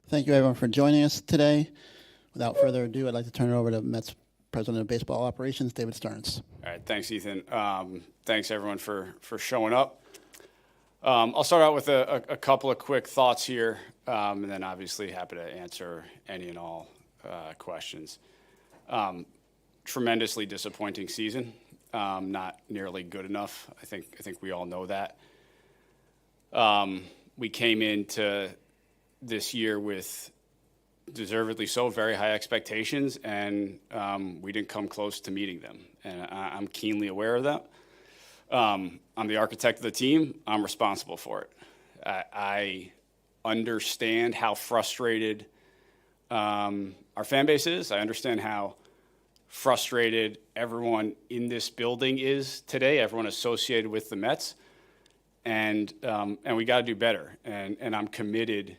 Thank you, everyone, for joining us today. Without further ado, I'd like to turn it over to Mets President of Baseball Operations, David Stearns. All right, thanks, Ethan. Thanks, everyone, for showing up. I'll start out with a couple of quick thoughts here, and then obviously happy to answer any and all questions. Tremendously disappointing season, not nearly good enough. I think we all know that. We came into this year with, deservedly so, very high expectations, and we didn't come close to meeting them. And I'm keenly aware of that. I'm the architect of the team. I'm responsible for it. I understand how frustrated our fan base is. I understand how frustrated everyone in this building is today, everyone associated with the Mets. And we got to do better. And I'm committed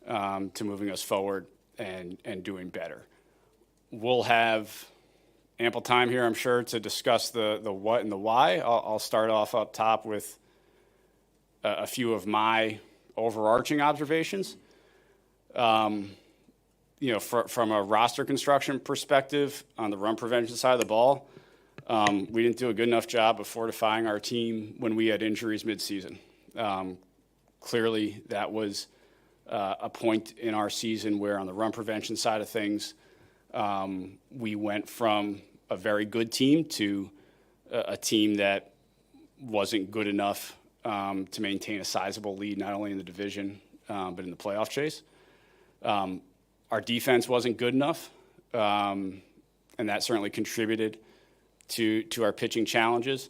to moving us forward and doing better. We'll have ample time here, I'm sure, to discuss the what and the why. I'll start off up top with a few of my overarching observations. From a roster construction perspective, on the run prevention side of the ball, we didn't do a good enough job of fortifying our team when we had injuries midseason. Clearly, that was a point in our season where on the run prevention side of things, we went from a very good team to a team that wasn't good enough to maintain a sizable lead, not only in the division, but in the playoff chase. Our defense wasn't good enough, and that certainly contributed to our pitching challenges.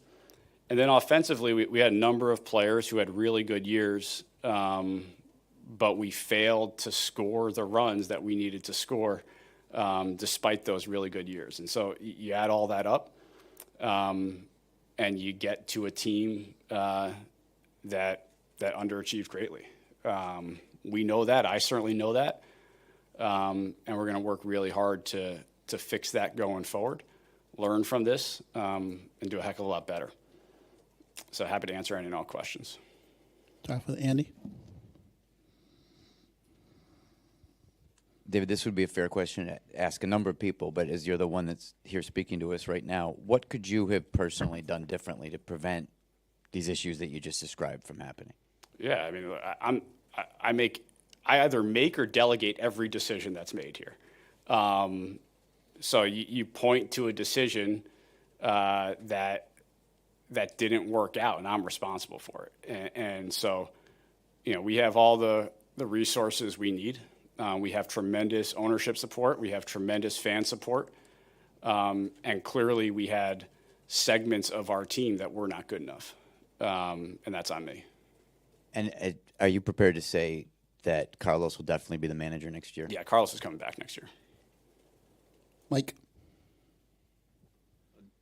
And then offensively, we had a number of players who had really good years, but we failed to score the runs that we needed to score despite those really good years. And so you add all that up, and you get to a team that underachieved greatly. We know that. I certainly know that. And we're going to work really hard to fix that going forward, learn from this, and do a heck of a lot better. So happy to answer any and all questions. Start with Andy. David, this would be a fair question to ask a number of people, but as you're the one that's here speaking to us right now, what could you have personally done differently to prevent these issues that you just described from happening? Yeah, I mean, I either make or delegate every decision that's made here. So you point to a decision that didn't work out, and I'm responsible for it. And so, we have all the resources we need. We have tremendous ownership support. We have tremendous fan support. And clearly we had segments of our team that were not good enough. And that's on me. And are you prepared to say that Carlos will definitely be the manager next year? Yeah, Carlos is coming back next year. Mike.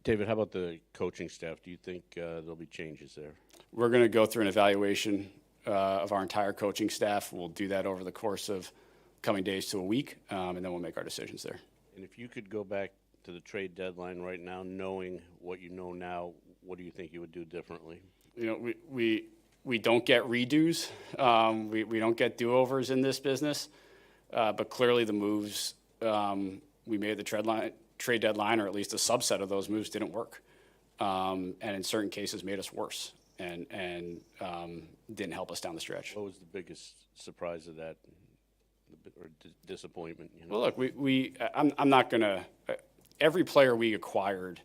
David, how about the coaching staff? Do you think there'll be changes there? We're going to go through an evaluation of our entire coaching staff. We'll do that over the course of coming days to a week, and then we'll make our decisions there. And if you could go back to the trade deadline right now, knowing what you know now, what do you think you would do differently? We don't get redos. We don't get do-overs in this business. But clearly the moves we made at the trade deadline, or at least a subset of those moves, didn't work. And in certain cases made us worse and didn't help us down the stretch. What was the biggest surprise of that, or disappointment? Well, look, I'm not going to – every player we acquired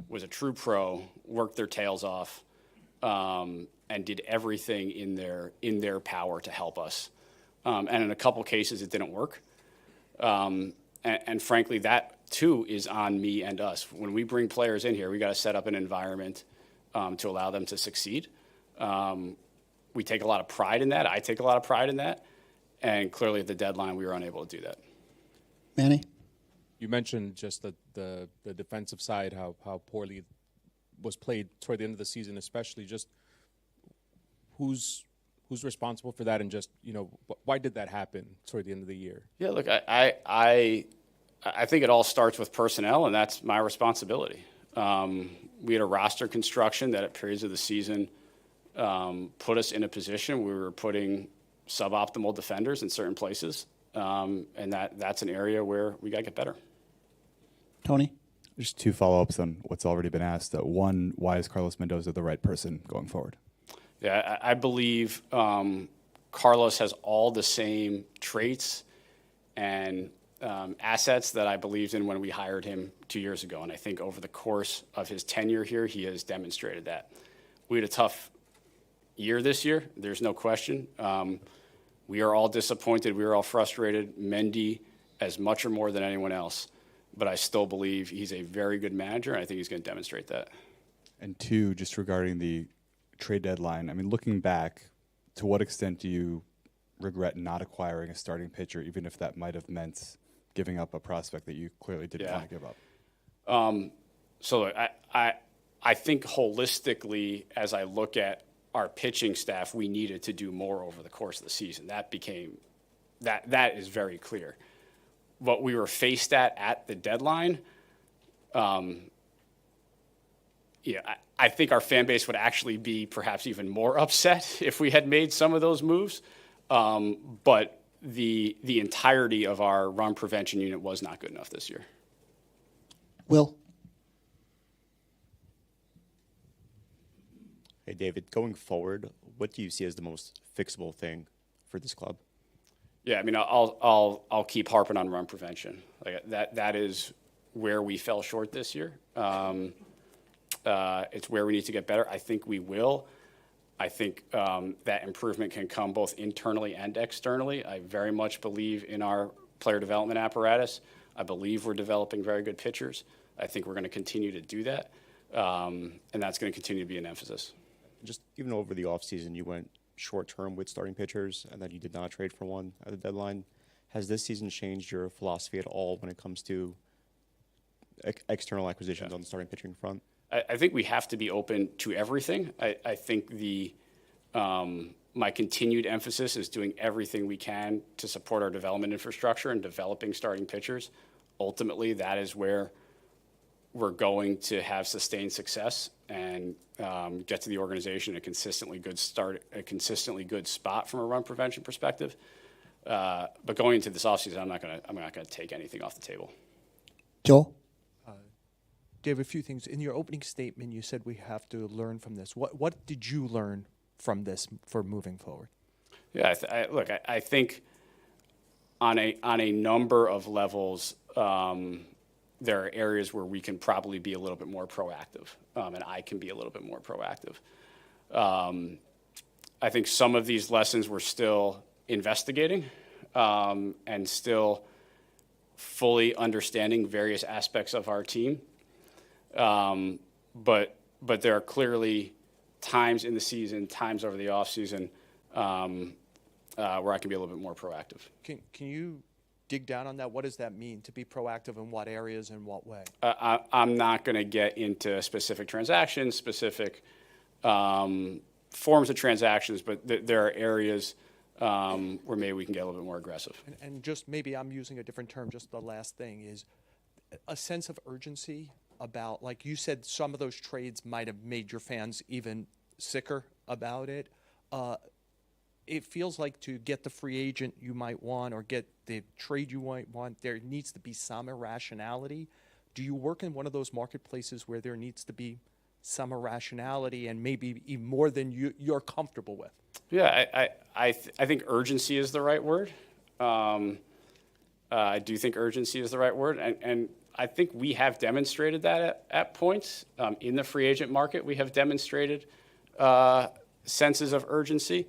was a true pro, worked their tails off, and did everything in their power to help us. And in a couple cases, it didn't work. And frankly, that too is on me and us. When we bring players in here, we got to set up an environment to allow them to succeed. We take a lot of pride in that. I take a lot of pride in that. And clearly at the deadline, we were unable to do that. Manny? You mentioned just the defensive side, how poorly was played toward the end of the season, especially. Just who's responsible for that, and just why did that happen toward the end of the year? Yeah, look, I think it all starts with personnel, and that's my responsibility. We had a roster construction that at periods of the season put us in a position where we were putting suboptimal defenders in certain places. and that's an area where we got to get better. Tony? Just two follow-ups on what's already been asked. One, why is Carlos Mendoza the right person going forward? Yeah, I believe Carlos has all the same traits and assets that I believed in when we hired him 2 years ago. And I think over the course of his tenure here, he has demonstrated that. We had a tough year this year, there's no question. We are all disappointed. We are all frustrated. Mendy as much or more than anyone else. But I still believe he's a very good manager, and I think he's going to demonstrate that. And two, just regarding the trade deadline, I mean, looking back, to what extent do you regret not acquiring a starting pitcher, even if that might have meant giving up a prospect that you clearly didn't want to give up? So look, I think holistically, as I look at our pitching staff, we needed to do more over the course of the season. That is very clear. What we were faced at the deadline, I think our fan base would actually be perhaps even more upset if we had made some of those moves. But the entirety of our run prevention unit was not good enough this year. Will? Hey, David, going forward, what do you see as the most fixable thing for this club? Yeah, I mean, I'll keep harping on run prevention. Like that is where we fell short this year. It's where we need to get better. I think we will. I think that improvement can come both internally and externally. I very much believe in our player development apparatus. I believe we're developing very good pitchers. I think we're going to continue to do that, and that's going to continue to be an emphasis. Just even over the offseason, you went short-term with starting pitchers, and then you did not trade for one at the deadline. Has this season changed your philosophy at all when it comes to external acquisitions on the starting pitching front? I think we have to be open to everything. I think my continued emphasis is doing everything we can to support our development infrastructure and developing starting pitchers. Ultimately, that is where we're going to have sustained success and get to the organization in a consistently good spot from a run prevention perspective. But going into this offseason, I'm not gonna take anything off the table. Joel? David, a few things. In your opening statement, you said we have to learn from this. What did you learn from this for moving forward? Yeah, I think on a number of levels, there are areas where we can probably be a little bit more proactive, and I can be a little bit more proactive. I think some of these lessons we're still investigating and still fully understanding various aspects of our team. But there are clearly times in the season, times over the off season, where I can be a little bit more proactive. Can you dig down on that? What does that mean to be proactive in what areas and what way? I'm not going to get into specific transactions, specific forms of transactions, but there are areas where maybe we can get a little bit more aggressive. And just maybe I'm using a different term. Just the last thing is a sense of urgency about, like you said, some of those trades might have made your fans even sicker about it. It feels like to get the free agent you might want or get the trade you might want, there needs to be some irrationality. Do you work in one of those marketplaces where there needs to be some irrationality and maybe even more than you're comfortable with? Yeah, I think urgency is the right word. I do think urgency is the right word, and I think we have demonstrated that at points. In the free agent market, we have demonstrated senses of urgency.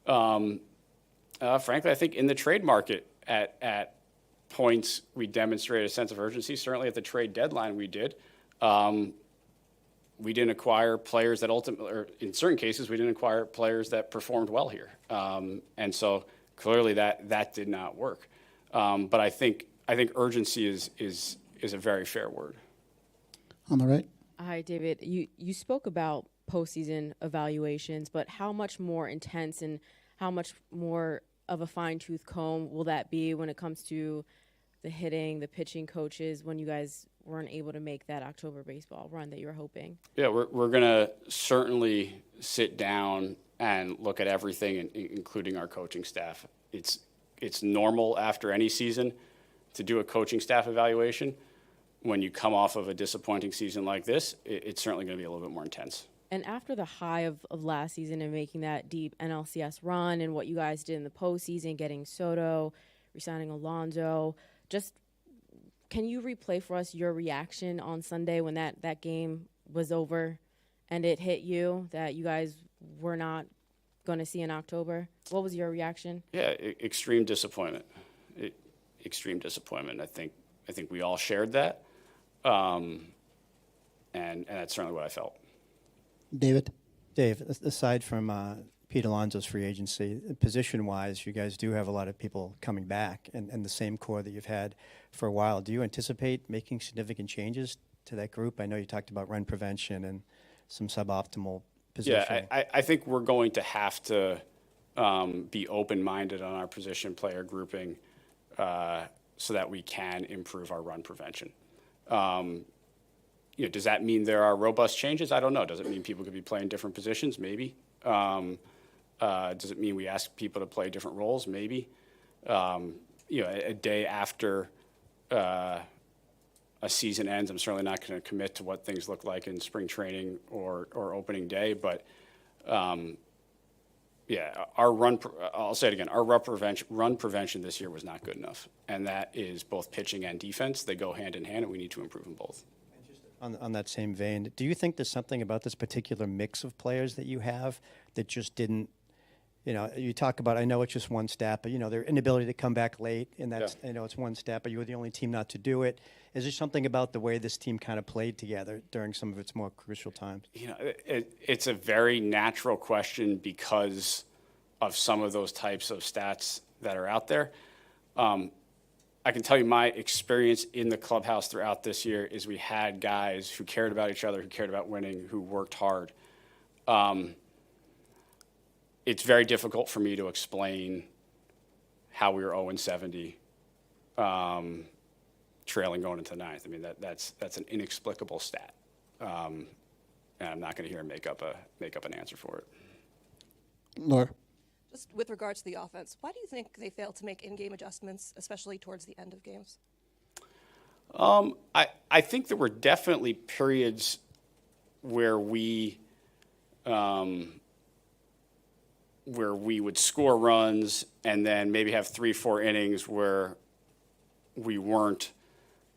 Frankly, I think in the trade market at points we demonstrated a sense of urgency. Certainly at the trade deadline we did. We didn't acquire players that ultimately, or in certain cases, we didn't acquire players that performed well here. And so clearly that did not work. But I think urgency is a very fair word. On the right? Hi, David. You spoke about postseason evaluations, but how much more intense and how much more of a fine-tooth comb will that be when it comes to the hitting, the pitching coaches, when you guys weren't able to make that October baseball run that you were hoping? Yeah, we're going to certainly sit down and look at everything, including our coaching staff. It's it's normal after any season to do a coaching staff evaluation. When you come off of a disappointing season like this, it's certainly going to be a little bit more intense. And after the high of last season and making that deep NLCS run and what you guys did in the postseason, getting Soto, re-signing Alonso, just can you replay for us your reaction on Sunday when that game was over and it hit you that you guys were not going to see in October? What was your reaction? Yeah, extreme disappointment. Extreme disappointment. I think we all shared that, and that's certainly what I felt. David? Dave, aside from Pete Alonso's free agency, position-wise, you guys do have a lot of people coming back and the same core that you've had for a while. Do you anticipate making significant changes to that group? I know you talked about run prevention and some suboptimal positioning. Yeah, I think we're going to have to be open-minded on our position player grouping so that we can improve our run prevention. Does that mean there are robust changes? I don't know. Does it mean people could be playing different positions? Maybe. Does it mean we ask people to play different roles? Maybe. A day after a season ends, I'm certainly not going to commit to what things look like in spring training or opening day. But I'll say it again. Our run prevention this year was not good enough, and that is both pitching and defense. They go hand in hand, and we need to improve them both. On that same vein, do you think there's something about this particular mix of players that you have that just didn't, you talk about, I know it's just one stat, but, their inability to come back late, and that's, it's one stat, but you were the only team not to do it. Is there something about the way this team kind of played together during some of its more crucial times? It's a very natural question because of some of those types of stats that are out there. I can tell you my experience in the clubhouse throughout this year is we had guys who cared about each other, who cared about winning, who worked hard. It's very difficult for me to explain how we were 0-70, trailing going into the ninth. I mean, that's an inexplicable stat, and I'm not going to hear him make up an answer for it. Laura? Just with regards to the offense, why do you think they failed to make in-game adjustments, especially towards the end of games? I think there were definitely periods where we would score runs and then maybe have 3-4 innings where we weren't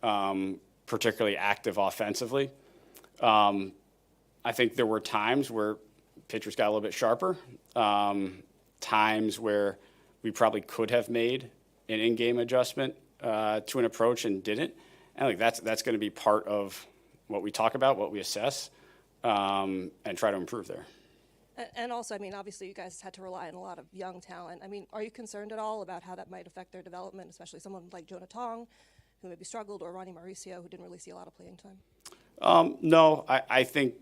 particularly active offensively. I think there were times where pitchers got a little bit sharper. Times where we probably could have made an in-game adjustment to an approach and didn't. And I think that's going to be part of what we talk about, what we assess, and try to improve there. And also, I mean, obviously you guys had to rely on a lot of young talent. I mean, are you concerned at all about how that might affect their development, especially someone like Jonah Tong, who maybe struggled, or Ronnie Mauricio, who didn't really see a lot of playing time? No, I think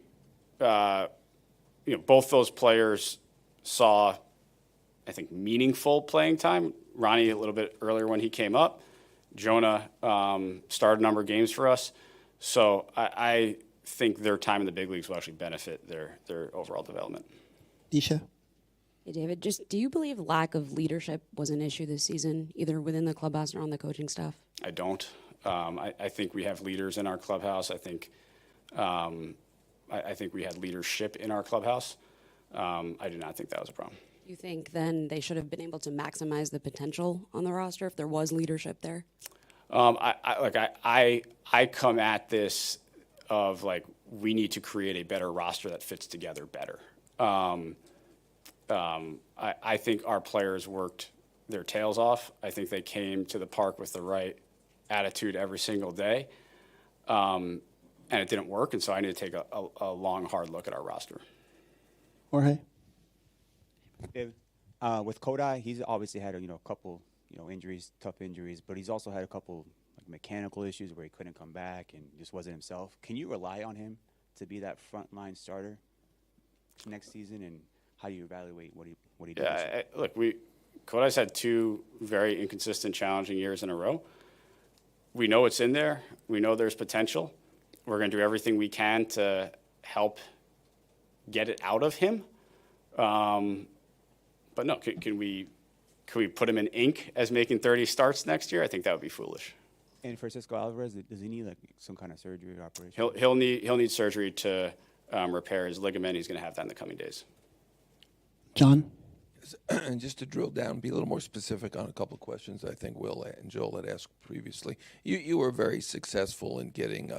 both those players saw, I think, meaningful playing time. Ronnie a little bit earlier when he came up. Jonah started a number of games for us. So I think their time in the big leagues will actually benefit their overall development. Disha? Hey, David, do you believe lack of leadership was an issue this season, either within the clubhouse or on the coaching staff? I don't. I think we have leaders in our clubhouse. I think we had leadership in our clubhouse. I do not think that was a problem. You think then they should have been able to maximize the potential on the roster if there was leadership there? I come at this of we need to create a better roster that fits together better. I think our players worked their tails off. I think they came to the park with the right attitude every single day, and it didn't work. And so I need to take a long, hard look at our roster. Jorge? David, with Kodai, he's obviously had a couple injuries, tough injuries, but he's also had a couple mechanical issues where he couldn't come back and just wasn't himself. Can you rely on him to be that frontline starter next season, and how do you evaluate what he does? Yeah, look, Kodai's had 2 very inconsistent, challenging years in a row. We know it's in there. We know there's potential. We're going to do everything we can to help get it out of him. But no, can we Could we put him in ink as making 30 starts next year? I think that would be foolish. And Francisco Alvarez, does he need like some kind of surgery or operation? He'll need surgery to repair his ligament. He's going to have that in the coming days. John? And just to drill down, be a little more specific on a couple of questions I think Will and Joel had asked previously. You were very successful in getting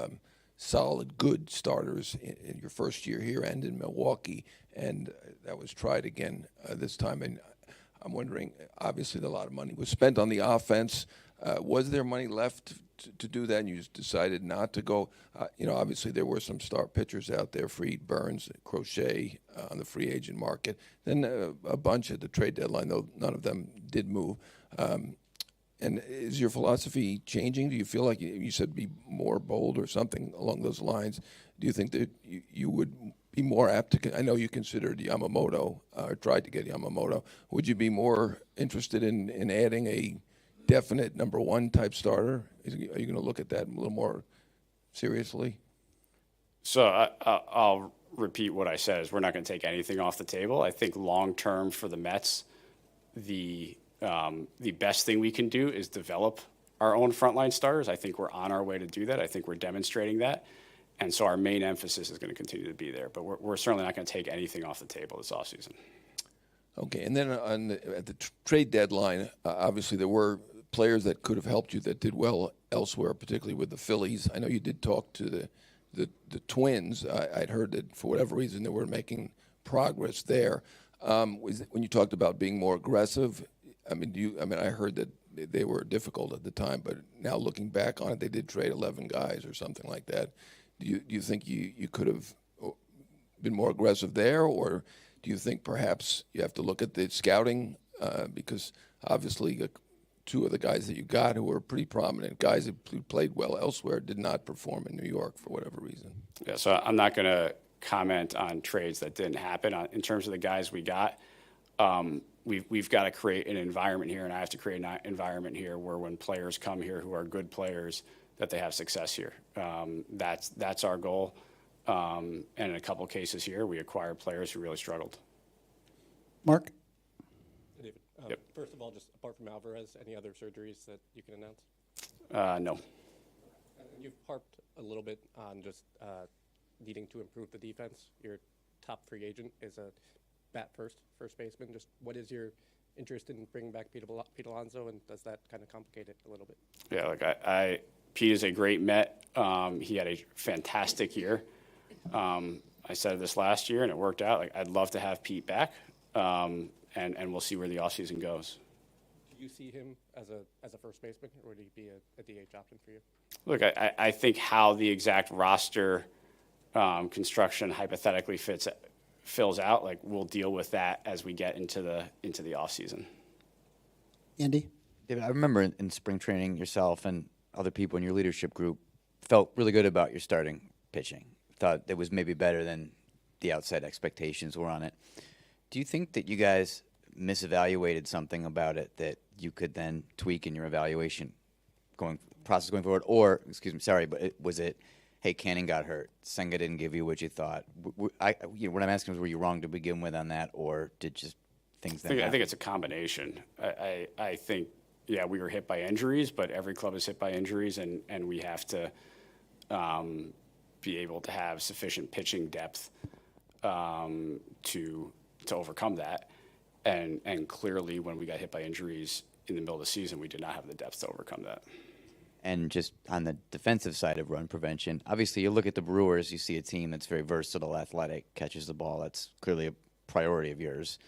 solid, good starters in your first year here and in Milwaukee, and that was tried again this time. And I'm wondering, obviously a lot of money was spent on the offense. Was there money left to do that, and you just decided not to go? Obviously there were some star pitchers out there, Fried, Burns, Crochet on the free agent market. Then a bunch at the trade deadline, though none of them did move. And is your philosophy changing? Do you feel like you said be more bold or something along those lines? Do you think that you would be more apt to? I know you considered Yamamoto or tried to get Yamamoto. Would you be more interested in adding a definite number one type starter? Are you going to look at that a little more seriously? So I'll repeat what I said: is we're not going to take anything off the table. I think long term for the Mets, the best thing we can do is develop our own frontline starters. I think we're on our way to do that. I think we're demonstrating that. And so our main emphasis is going to continue to be there. But we're certainly not going to take anything off the table this offseason. Okay, and then at the trade deadline, obviously there were players that could have helped you that did well elsewhere, particularly with the Phillies. I know you did talk to the Twins. I'd heard that for whatever reason they were making progress there. When you talked about being more aggressive, I heard that they were difficult at the time, but now looking back on it, they did trade 11 guys or something like that. Do you think you could have been more aggressive there, or do you think perhaps you have to look at the scouting because obviously two of the guys that you got who were pretty prominent guys who played well elsewhere did not perform in New York for whatever reason? Yeah, so I'm not going to comment on trades that didn't happen. In terms of the guys we got, we've got to create an environment here, and I have to create an environment here where when players come here who are good players, that they have success here. That's our goal. And in a couple of cases here, we acquired players who really struggled. Mark? David, Yep. First of all, just apart from Alvarez, any other surgeries that you can announce? No. You've harped a little bit on just needing to improve the defense. Your top free agent is a bat first baseman. Just what is your interest in bringing back Pete Alonso, and does that kind of complicate it a little bit? Yeah, look, Pete is a great Met. He had a fantastic year. I said this last year, and it worked out. Like, I'd love to have Pete back, and we'll see where the offseason goes. Do you see him as a first baseman, or would he be a DH option for you? Look, I think how the exact roster construction hypothetically fills out, like, we'll deal with that as we get into the offseason. Andy? David, I remember in spring training yourself and other people in your leadership group felt really good about your starting pitching. Thought it was maybe better than the outside expectations were on it. Do you think that you guys misevaluated something about it that you could then tweak in your evaluation process going forward? Or, was it, hey, Canning got hurt, Senga didn't give you what you thought? What I'm asking is, were you wrong to begin with on that, or did just things then happen? I think it's a combination. I think, yeah, we were hit by injuries, but every club is hit by injuries, and we have to be able to have sufficient pitching depth to overcome that. And clearly, when we got hit by injuries in the middle of the season, we did not have the depth to overcome that. And just on the defensive side of run prevention, obviously you look at the Brewers, you see a team that's very versatile, athletic, catches the ball. That's clearly a priority of yours.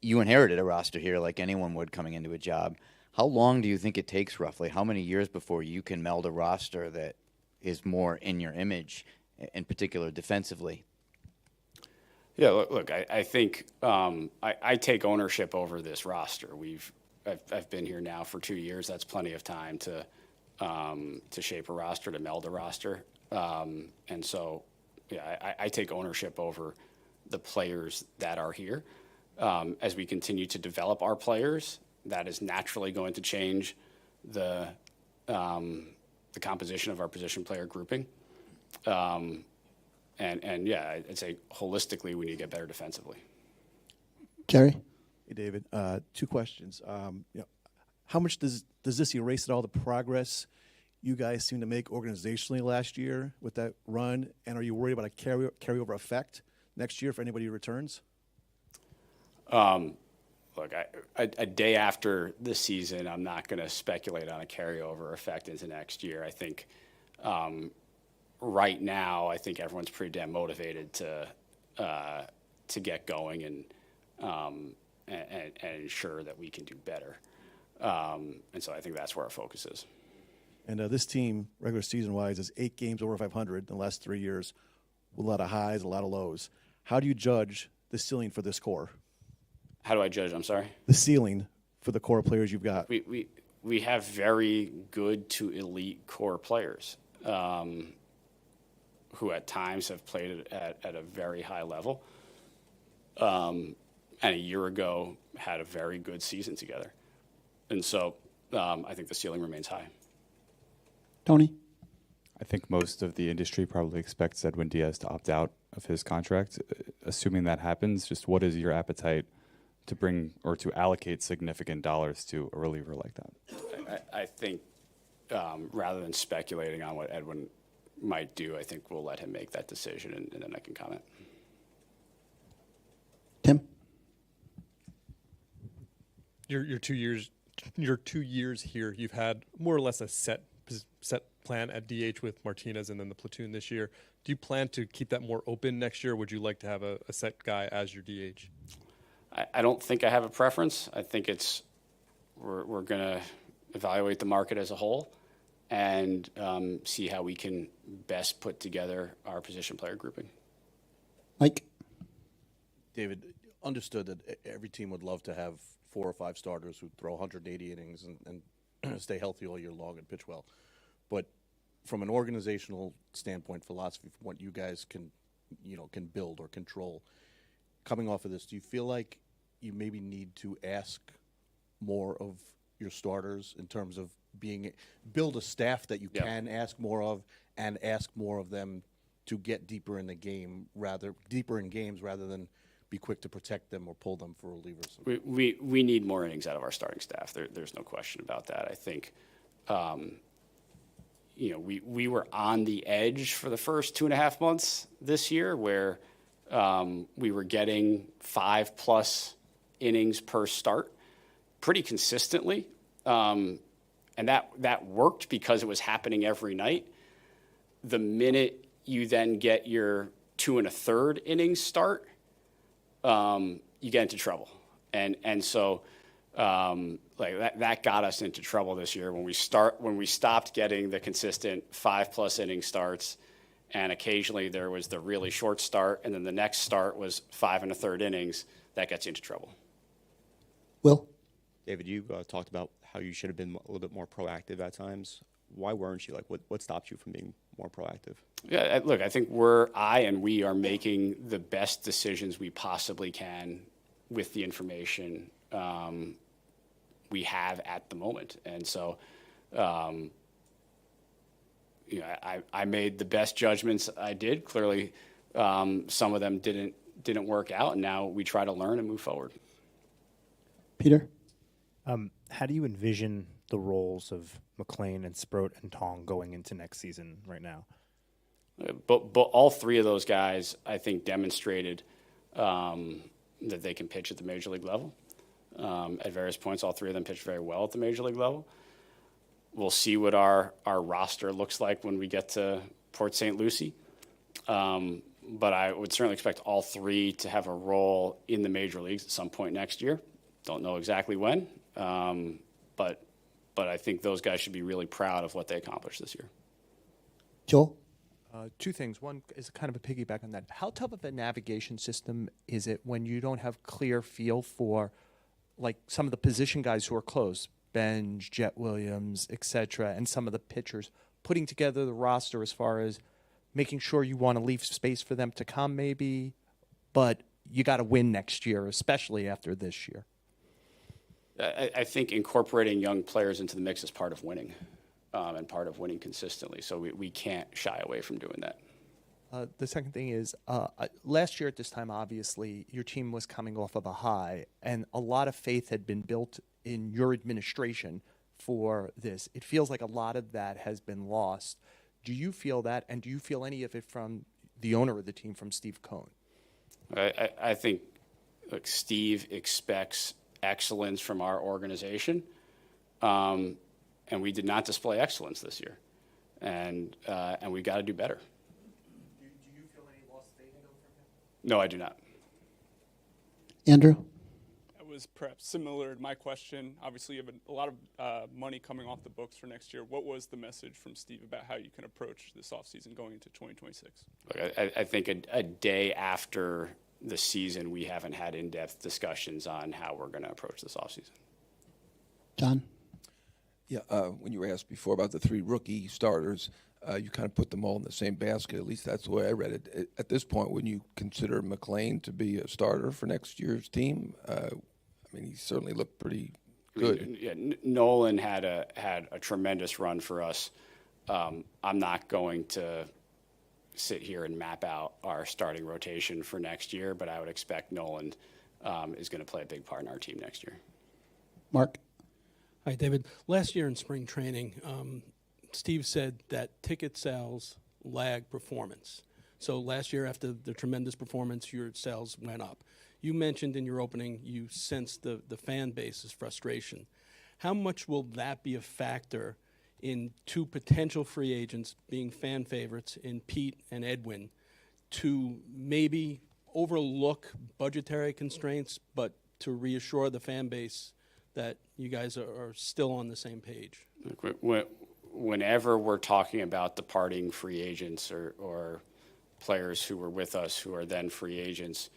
You inherited a roster here like anyone would coming into a job. How long do you think it takes roughly? How many years before you can meld a roster that is more in your image, in particular defensively? Yeah, look, I think I take ownership over this roster. I've been here now for 2 years. That's plenty of time to shape a roster, to meld a roster. And so, yeah, I take ownership over the players that are here. As we continue to develop our players, that is naturally going to change the composition of our position player grouping. And yeah, I'd say holistically we need to get better defensively. Jerry? Hey, David. Two questions. How much does this erase at all the progress you guys seem to make organizationally last year with that run? And are you worried about a carryover effect next year if anybody returns? Look, a day after the season, I'm not going to speculate on a carryover effect into next year. I think right now, I think everyone's pretty damn motivated to get going and ensure that we can do better. And so I think that's where our focus is. And this team, regular season-wise, is 8 games over 500 in the last 3 years, with a lot of highs, a lot of lows. How do you judge the ceiling for this core? How do I judge? I'm sorry? The ceiling for the core players you've got. We have very good to elite core players who at times have played at a very high level. And a year ago had a very good season together. And so I think the ceiling remains high. Tony? I think most of the industry probably expects Edwin Diaz to opt out of his contract. Assuming that happens, just what is your appetite to bring or to allocate significant dollars to a reliever like that? I think rather than speculating on what Edwin might do, I think we'll let him make that decision and then I can comment. Tim? Your 2 years, your 2 years here, you've had more or less a set plan at DH with Martinez and then the platoon this year. Do you plan to keep that more open next year? Or would you like to have a set guy as your DH? I don't think I have a preference. I think we're going to evaluate the market as a whole and see how we can best put together our position player grouping. Mike? David, understood that every team would love to have 4 or 5 starters who throw 180 innings and stay healthy all year long and pitch well. But from an organizational standpoint, philosophy, from what you guys can build or control, coming off of this, do you feel like you maybe need to ask more of your starters in terms of build a staff that you can ask more of and ask more of them to get deeper in games rather than be quick to protect them or pull them for relievers? We need more innings out of our starting staff. There's no question about that. I think, we were on the edge for the first 2.5 months this year where we were getting 5+ innings per start pretty consistently. And that worked because it was happening every night. The minute you then get your 2 1/3 innings start, you get into trouble. And so that got us into trouble this year when we stopped getting the consistent 5+ inning starts, and occasionally there was the really short start, and then the next start was 5 1/3 innings. That gets you into trouble. Will? David, you talked about how you should have been a little bit more proactive at times. Why weren't you? Like, what stopped you from being more proactive? Yeah, look, I think we are making the best decisions we possibly can with the information we have at the moment. And so, I made the best judgments I did. Clearly, some of them didn't work out, and now we try to learn and move forward. Peter? How do you envision the roles of McLean and Sproat and Tong going into next season right now? But all 3 of those guys, I think, demonstrated that they can pitch at the major league level. At various points, all 3 of them pitched very well at the major league level. We'll see what our roster looks like when we get to Port St. Lucie. But I would certainly expect all 3 to have a role in the major leagues at some point next year. Don't know exactly when, but I think those guys should be really proud of what they accomplished this year. Joel? 2 things. One is kind of a piggyback on that. How tough of a navigation system is it when you don't have clear feel for, like, some of the position guys who are close, Benj, Jet Williams, etc., and some of the pitchers, putting together the roster as far as making sure you want to leave space for them to come maybe, but you got to win next year, especially after this year? I think incorporating young players into the mix is part of winning, and part of winning consistently. So we can't shy away from doing that. The second thing is, last year at this time, obviously, your team was coming off of a high, and a lot of faith had been built in your administration for this. It feels like a lot of that has been lost. Do you feel that, and do you feel any of it from the owner of the team, from Steve Cohn? I think, look, Steve expects excellence from our organization, and we did not display excellence this year, and we got to do better. Do you feel any lost faith in him from him? No, I do not. Andrew? That was perhaps similar to my question. Obviously, you have a lot of money coming off the books for next year. What was the message from Steve about how you can approach this offseason going into 2026? Look, I think a day after the season, we haven't had in-depth discussions on how we're going to approach this offseason. John? Yeah, when you were asked before about the 3 rookie starters, you kind of put them all in the same basket. At least that's the way I read it. At this point, wouldn't you consider McLean to be a starter for next year's team? I mean, he certainly looked pretty good. Yeah, Nolan had a tremendous run for us. I'm not going to sit here and map out our starting rotation for next year, but I would expect Nolan is going to play a big part in our team next year. Mark? Hi, David. Last year in spring training, Steve said that ticket sales lag performance. So last year, after the tremendous performance, your sales went up. You mentioned in your opening you sensed the fan base's frustration. How much will that be a factor in 2 potential free agents being fan favorites in Pete and Edwin to maybe overlook budgetary constraints, but to reassure the fan base that you guys are still on the same page? Whenever we're talking about departing free agents or players who were with us who are then free agents,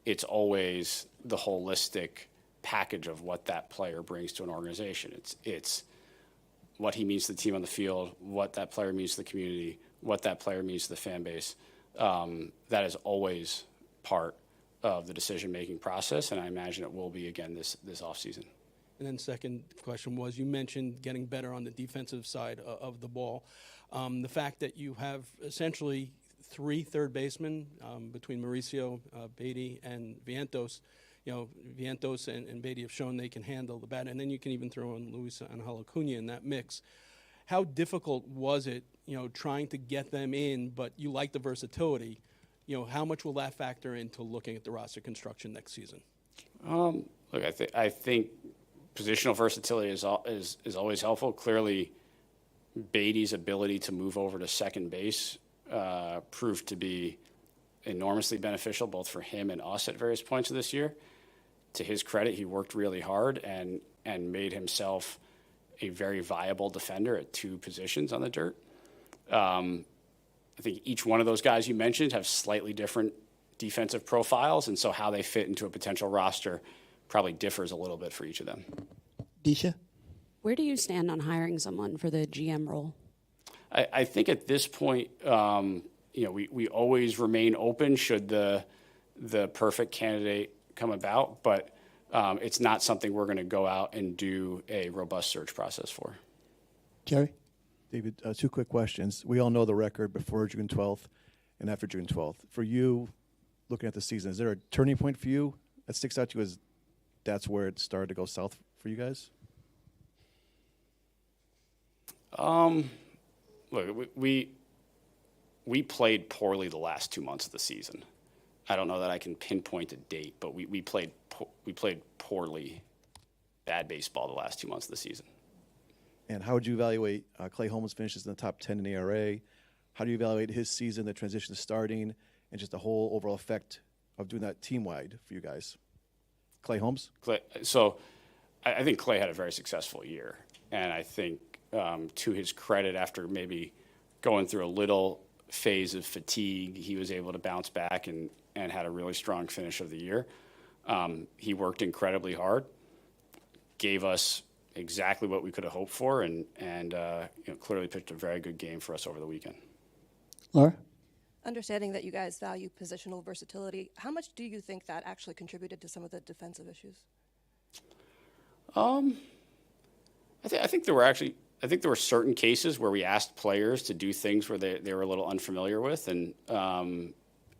it's always the holistic package of what that player brings to an organization. It's what he means to the team on the field, what that player means to the community, what that player means to the fan base. That is always part of the decision-making process, and I imagine it will be again this offseason. And then second question was, you mentioned getting better on the defensive side of the ball. The fact that you have essentially 3 third basemen between Mauricio, Beatty, and Vientos. You know, Vientos and Beatty have shown they can handle the bat, and then you can even throw in Luis Angel Acuna in that mix. How difficult was it, trying to get them in, but you like the versatility? How much will that factor into looking at the roster construction next season? Look, I think positional versatility is always helpful. Clearly, Beatty's ability to move over to second base proved to be enormously beneficial both for him and us at various points of this year. To his credit, he worked really hard and made himself a very viable defender at 2 positions on the dirt. I think each one of those guys you mentioned have slightly different defensive profiles, and so how they fit into a potential roster probably differs a little bit for each of them. Disha? Where do you stand on hiring someone for the GM role? I think at this point, we always remain open should the perfect candidate come about, but it's not something we're going to go out and do a robust search process for. Jerry? David, 2 quick questions. We all know the record before June 12th and after June 12th. For you, looking at the season, is there a turning point for you that sticks out to you as that's where it started to go south for you guys? Look, we played poorly the last 2 months of the season. I don't know that I can pinpoint a date, but we played poorly, bad baseball the last 2 months of the season. And how would you evaluate Clay Holmes finishes in the top 10 in ERA? How do you evaluate his season, the transition to starting, and just the whole overall effect of doing that team-wide for you guys? Clay Holmes? So I think Clay had a very successful year. And I think to his credit, after maybe going through a little phase of fatigue, he was able to bounce back and had a really strong finish of the year. He worked incredibly hard, gave us exactly what we could have hoped for, and clearly pitched a very good game for us over the weekend. Laura? Understanding that you guys value positional versatility, how much do you think that actually contributed to some of the defensive issues? I think there were actually I think there were certain cases where we asked players to do things where they were a little unfamiliar with, and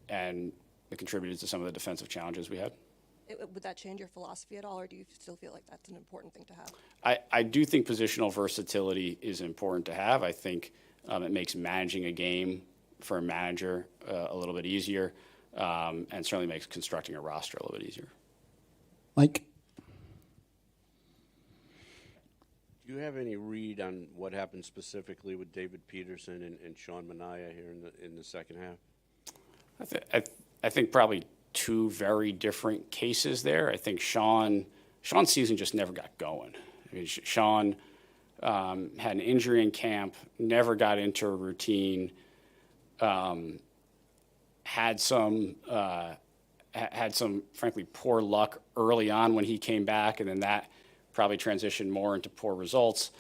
it contributed to some of the defensive challenges we had. Would that change your philosophy at all, or do you still feel like that's an important thing to have? I do think positional versatility is important to have. I think it makes managing a game for a manager a little bit easier, and certainly makes constructing a roster a little bit easier. Mike? Do you have any read on what happened specifically with David Peterson and Sean Manaea here in the second half? I think probably two very different cases there. I think Sean's season just never got going. I mean, Sean had an injury in camp, never got into a routine, had some frankly poor luck early on when he came back, and then that probably transitioned more into poor results.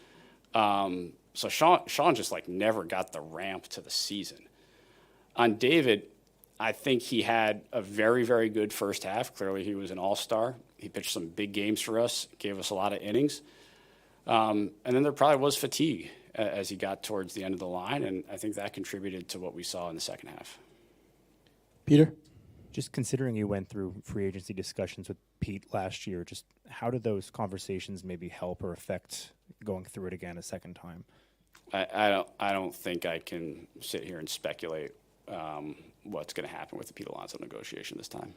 So Sean just like never got the ramp to the season. On David, I think he had a very, very good first half. Clearly, he was an all-star. He pitched some big games for us, gave us a lot of innings. And then there probably was fatigue as he got towards the end of the line, and I think that contributed to what we saw in the second half. Peter? Just considering you went through free agency discussions with Pete last year, just how did those conversations maybe help or affect going through it again a second time? I don't think I can sit here and speculate what's going to happen with the Pete Alonso negotiation this time.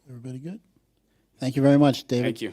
Everybody good? Thank you very much, David. Thank you.